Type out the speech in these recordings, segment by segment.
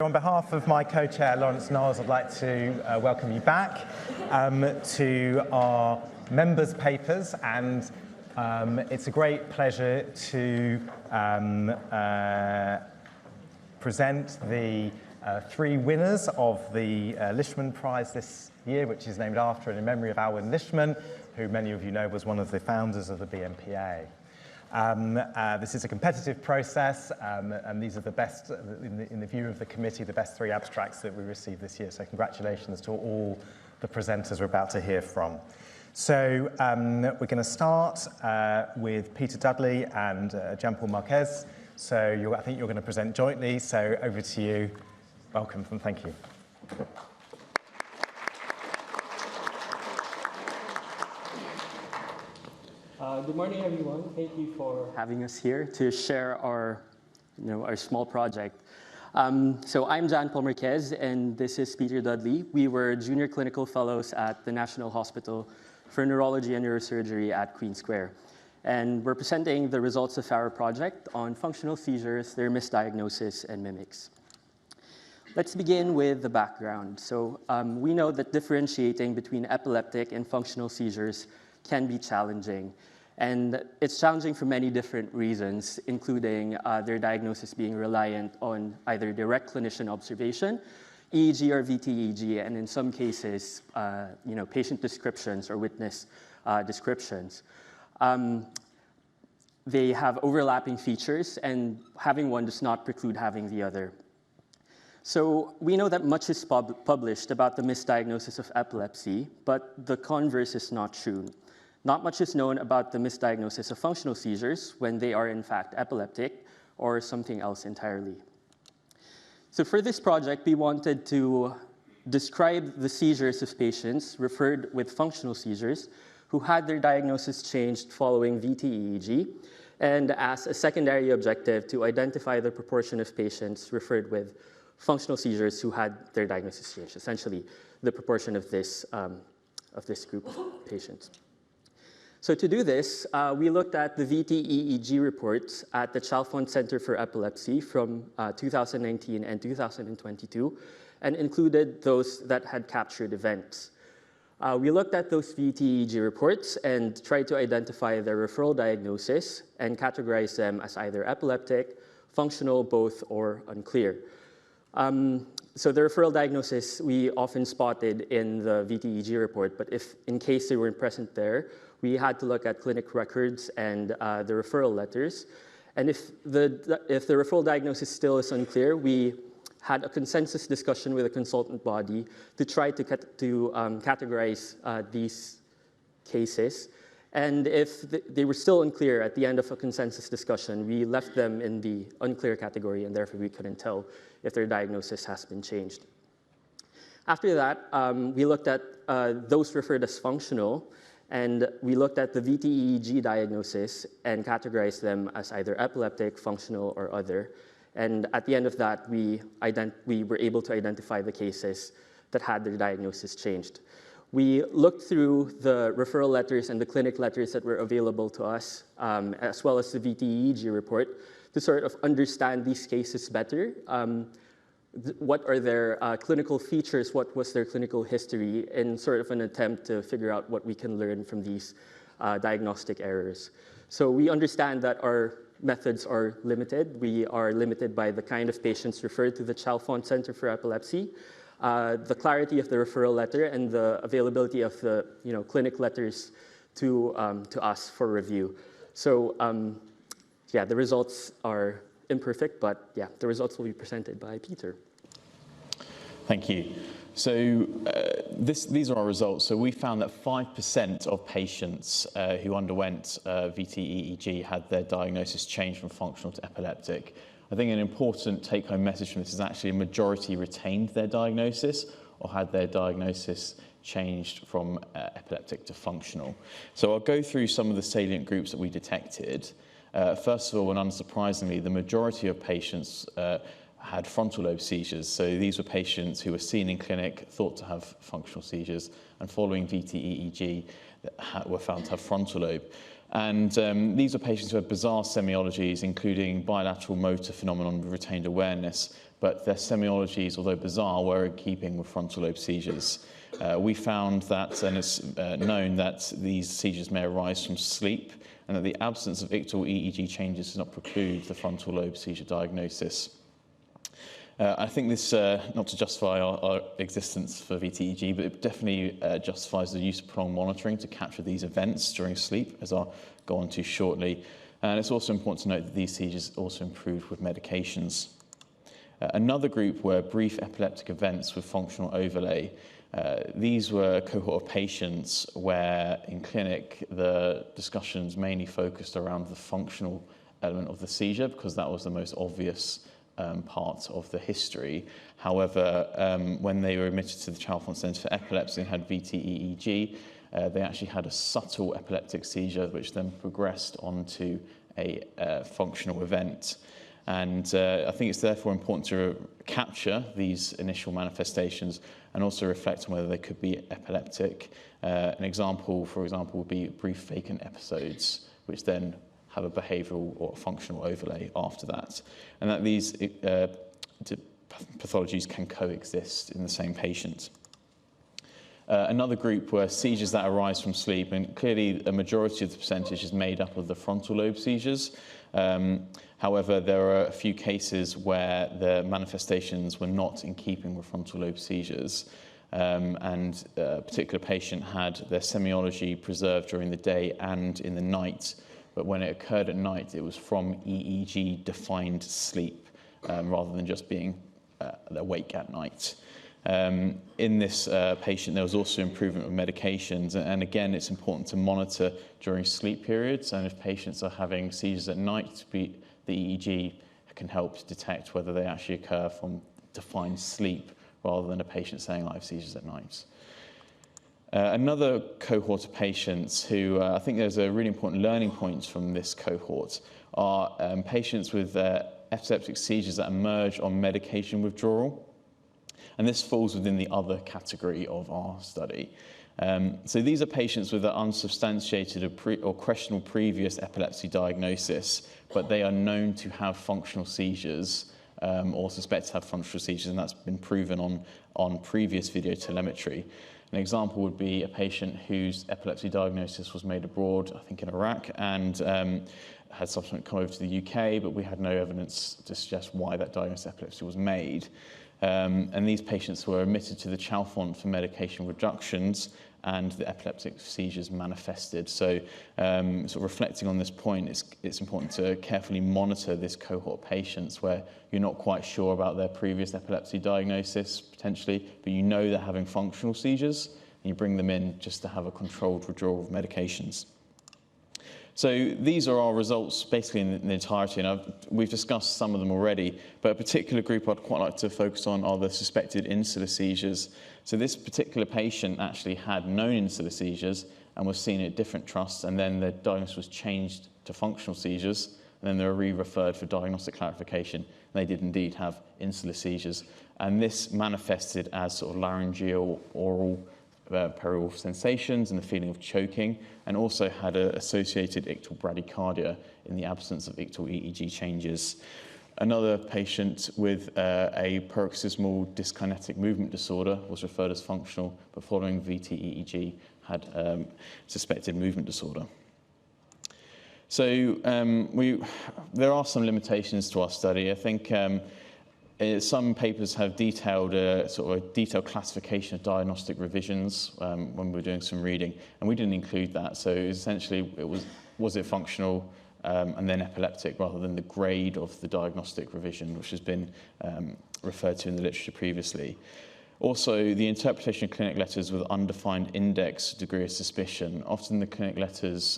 on behalf of my co-chair, Lawrence Knowles, I'd like to welcome you back to our members' papers, and it's a great pleasure to present the three winners of the Lichtman Prize this year, which is named after and in memory of Alwyn Lichtman, who many of you know was one of the founders of the BNPA. This is a competitive process, and these are the best, in the view of the committee, the best three abstracts that we received this year. So congratulations to all the presenters we're about to hear from. So we're going to start with Peter Dudley and Jan Paul Marquez. So I think you're going to present jointly. So over to you. Welcome and thank you. Good morning, everyone. Thank you for having us here to share our small project. So I'm Jan Paul Marquez, and this is Peter Dudley. We were junior clinical fellows at the National Hospital for Neurology and Neurosurgery at Queen Square. And we're presenting the results of our project on functional seizures, their misdiagnosis, and mimics. Let's begin with the background. So we know that differentiating between epileptic and functional seizures can be challenging. And it's challenging for many different reasons, including their diagnosis being reliant on either direct clinician observation, EEG or VTEEG, and in some cases, patient descriptions or witness descriptions. They have overlapping features, and having one does not preclude having the other. So we know that much is published about the misdiagnosis of epilepsy, but the converse is not true. Not much is known about the misdiagnosis of functional seizures when they are in fact epileptic or something else entirely. So for this project, we wanted to describe the seizures of patients referred with functional seizures who had their diagnosis changed following VTEEG, and as a secondary objective to identify the proportion of patients referred with functional seizures who had their diagnosis changed, essentially the proportion of this group of patients. So to do this, we looked at the VTEEG reports at the Chalfont Center for Epilepsy from 2019 and 2022, and included those that had captured events. We looked at those VTEEG reports and tried to identify their referral diagnosis and categorize them as either epileptic, functional, both, or unclear. So the referral diagnosis we often spotted in the VTEEG report, but if in case they weren't present there, we had to look at clinic records and the referral letters. And if the referral diagnosis still is unclear, we had a consensus discussion with a consultant body to try to categorize these cases. And if they were still unclear at the end of a consensus discussion, we left them in the unclear category, and therefore we couldn't tell if their diagnosis has been changed. After that, we looked at those referred as functional, and we looked at the VTEEG diagnosis and categorized them as either epileptic, functional, or other. And at the end of that, we were able to identify the cases that had their diagnosis changed. We looked through the referral letters and the clinic letters that were available to us, as well as the VTEEG report, to sort of understand these cases better. What are their clinical features, what was their clinical history, in sort of an attempt to figure out what we can learn from these diagnostic errors. So we understand that our methods are limited. We are limited by the kind of patients referred to the Chalfont Center for Epilepsy, the clarity of the referral letter, and the availability of the clinic letters to us for review. So yeah, the results are imperfect, but yeah, the results will be presented by Peter. Thank you. So these are our results. So we found that 5% of patients who underwent VTEEG had their diagnosis changed from functional to epileptic. I think an important take-home message from this is actually a majority retained their diagnosis or had their diagnosis changed from epileptic to functional. So I'll go through some of the salient groups that we detected. First of all, and unsurprisingly, the majority of patients had frontal lobe seizures. So these were patients who were seen in clinic, thought to have functional seizures, and following VTEEG were found to have frontal lobe. And these are patients who had bizarre semiologies, including bilateral motor phenomenon with retained awareness, but their semiologies, although bizarre, were in keeping with frontal lobe seizures. We found that, and it's known that these seizures may arise from sleep, and that the absence of ictal EEG changes does not preclude the frontal lobe seizure diagnosis. I think this, not to justify our existence for VTEG, but it definitely justifies the use of prolonged monitoring to capture these events during sleep, as I'll go on to shortly. And it's also important to note that these seizures also improved with medications. Another group were brief epileptic events with functional overlay. These were a cohort of patients where, in clinic, the discussions mainly focused around the functional element of the seizure, because that was the most obvious part of the history. However, when they were admitted to the Chalfont Centre for Epilepsy and had VTEEG, they actually had a subtle epileptic seizure, which then progressed onto a functional event. And I think it's therefore important to capture these initial manifestations and also reflect on whether they could be epileptic. An example, for example, would be brief vacant episodes, which then have a behavioural or functional overlay after that, and that these pathologies can coexist in the same patient. Another group were seizures that arise from sleep, and clearly a majority of the percentage is made up of the frontal lobe seizures. However, there are a few cases where the manifestations were not in keeping with frontal lobe seizures, and a particular patient had their semiology preserved during the day and in the night, but when it occurred at night, it was from EEG-defined sleep, rather than just being awake at night. In this patient, there was also improvement with medications, and again, it's important to monitor during sleep periods, and if patients are having seizures at night, the EEG can help to detect whether they actually occur from defined sleep, rather than a patient saying, I have seizures at night. Another cohort of patients who I think there's a really important learning point from this cohort are patients with epseptic seizures that emerge on medication withdrawal. And this falls within the other category of our study. So these are patients with an unsubstantiated or questionable previous epilepsy diagnosis, but they are known to have functional seizures or suspect to have functional seizures, and that's been proven on previous video telemetry. An example would be a patient whose epilepsy diagnosis was made abroad, I think in Iraq, and had subsequently come over to the UK, but we had no evidence to suggest why that diagnosis of epilepsy was made. And these patients were admitted to the Chalfont for medication reductions, and the epileptic seizures manifested. So sort of reflecting on this point, it's important to carefully monitor this cohort of patients where you're not quite sure about their previous epilepsy diagnosis, potentially, but you know they're having functional seizures, and you bring them in just to have a controlled withdrawal of medications. So these are our results basically in the entirety, and we've discussed some of them already, but a particular group I'd quite like to focus on are the suspected insular seizures. So this particular patient actually had known insular seizures and was seen at different trusts, and then the diagnosis was changed to functional seizures, and then they were re-referred for diagnostic clarification. They did indeed have insular seizures, and this manifested as sort of laryngeal, oral, perioral sensations and the feeling of choking, and also had an associated ictal bradycardia in the absence of ictal EEG changes. Another patient with a paroxysmal dyskinetic movement disorder was referred as functional, but following VTEEG had suspected movement disorder. So there are some limitations to our study. I think some papers have detailed sort of a detailed classification of diagnostic revisions when we were doing some reading, and we didn't include that. So essentially, was it functional and then epileptic, rather than the grade of the diagnostic revision, which has been referred to in the literature previously. Also, the interpretation of clinic letters with undefined index degree of suspicion. Often the clinic letters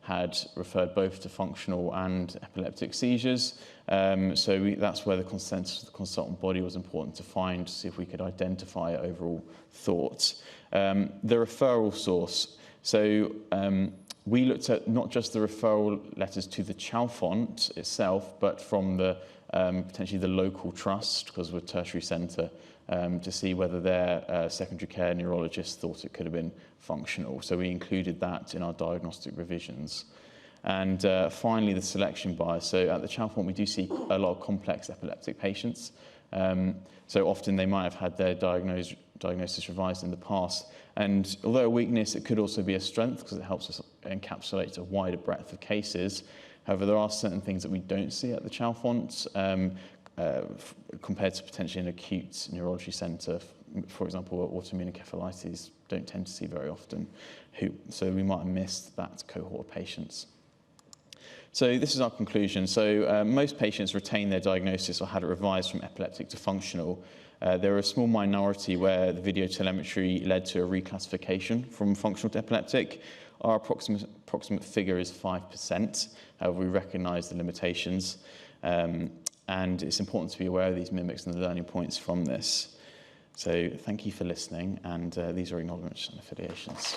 had referred both to functional and epileptic seizures. That's where the consensus of the consultant body was important to find, to see if we could identify overall thoughts. The referral source. So we looked at not just the referral letters to the Chalfont itself, but from the potentially the local trust, because we're a tertiary centre, to see whether their secondary care neurologist thought it could have been functional. So we included that in our diagnostic revisions. And finally, the selection bias. So at the Chalfont, we do see a lot of complex epileptic patients. So often they might have had their diagnosis revised in the past. And although a weakness, it could also be a strength because it helps us encapsulate a wider breadth of cases. However, there are certain things that we don't see at the Chalfont compared to potentially an acute neurology centre. For example, autoimmune encephalitis don't tend to see very often. So we might have missed that cohort of patients. So this is our conclusion. So most patients retain their diagnosis or had it revised from epileptic to functional. There are a small minority where the video telemetry led to a reclassification from functional to epileptic. Our approximate figure is 5%. However, we recognise the limitations. And it's important to be aware of these mimics and the learning points from this. So thank you for listening, and these are acknowledgements and affiliations.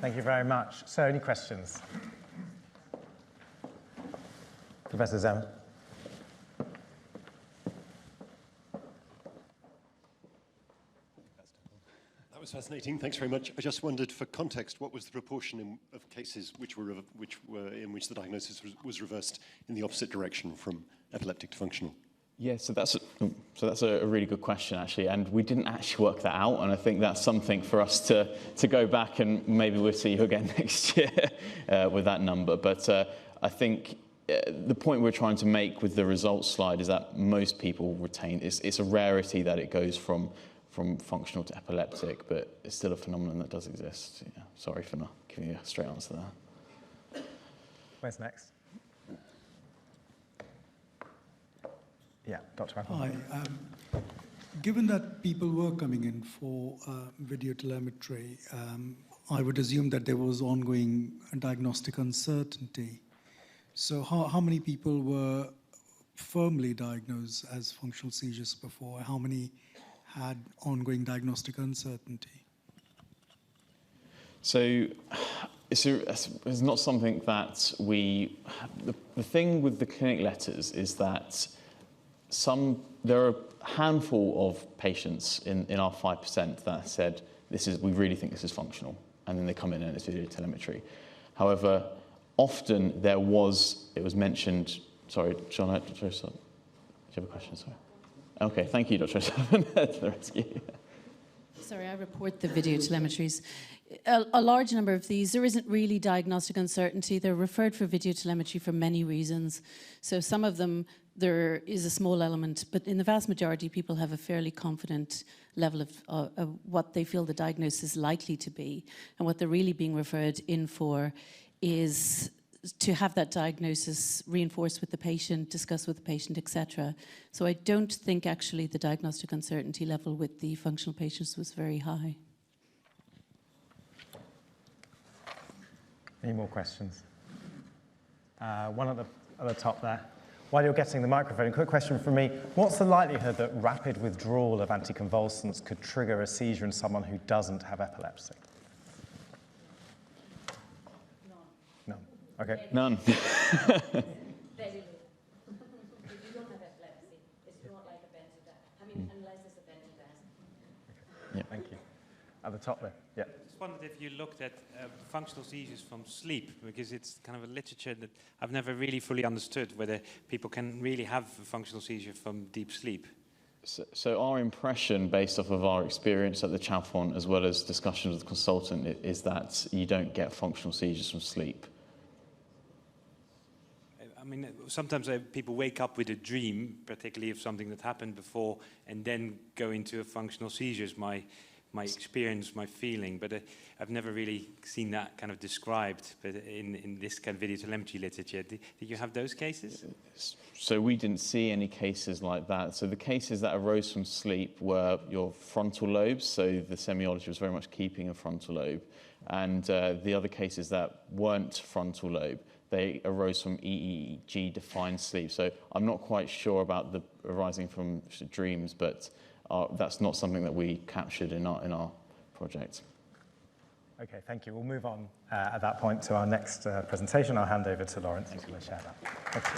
Thank you very much. So, any questions? Professor Zem. That was fascinating. Thanks very much. I just wondered, for context, what was the proportion of cases in which the diagnosis was reversed in the opposite direction from epileptic to functional? Yeah, so that's a really good question, actually, and we didn't actually work that out, and I think that's something for us to go back, and maybe we'll see you again next year with that number. But I think the point we're trying to make with the results slide is that most people retain. It's a rarity that it goes from functional to epileptic, but it's still a phenomenon that does exist. Yeah, sorry for not giving you a straight answer there. Where's next? Yeah, Dr. Apple. Hi. Given that people were coming in for video telemetry, I would assume that there was ongoing diagnostic uncertainty. So how many people were firmly diagnosed as functional seizures before? How many had ongoing diagnostic uncertainty? So it's not something that we... The thing with the clinic letters is that there are a handful of patients in our 5% that said, we really think this is functional, and then they come in and it's video telemetry. However, often it was mentioned, sorry, John, do you have a question? Sorry. Okay, thank you, Dr. Sullivan, to the rescue. Sorry, I report the video telemetries. A large number of these, there isn't really diagnostic uncertainty. They're referred for video telemetry for many reasons. So some of them, there is a small element, but in the vast majority, people have a fairly confident level of what they feel the diagnosis is likely to be. And what they're really being referred in for is to have that diagnosis reinforced with the patient, discussed with the patient, etc. So I don't think actually the diagnostic uncertainty level with the functional patients was very high. Any more questions? One at the top there. While you're getting the microphone, a quick question from me. What's the likelihood that rapid withdrawal of anticonvulsants could trigger a seizure in someone who doesn't have epilepsy? None. Okay. None. Very little. If you don't have epilepsy, it's not like a benzodiazepine. I mean, unless it's a benzodiazepine. Yeah. Thank you. At the top there. Yeah. I just wondered if you looked at functional seizures from sleep, because it's kind of a literature that I've never really fully understood, whether people can really have a functional seizure from deep sleep. So our impression, based off of our experience at the Chalfont, as well as discussions with the consultant, is that you don't get functional seizures from sleep. I mean, sometimes people wake up with a dream, particularly of something that happened before, and then go into a functional seizure. My experience, my feeling, but I've never really seen that kind of described. But in this kind of video telemetry literature, did you have those cases? So we didn't see any cases like that. So the cases that arose from sleep were your frontal lobes. So the semiology was very much keeping a frontal lobe, and the other cases that weren't frontal lobe, they arose from EEG-defined sleep. So I'm not quite sure about the arising from dreams, but that's not something that we captured in our project. Okay, thank you. We'll move on at that point to our next presentation. I'll hand over to Lawrence who's going to share that. Thank you.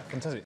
Fantastic.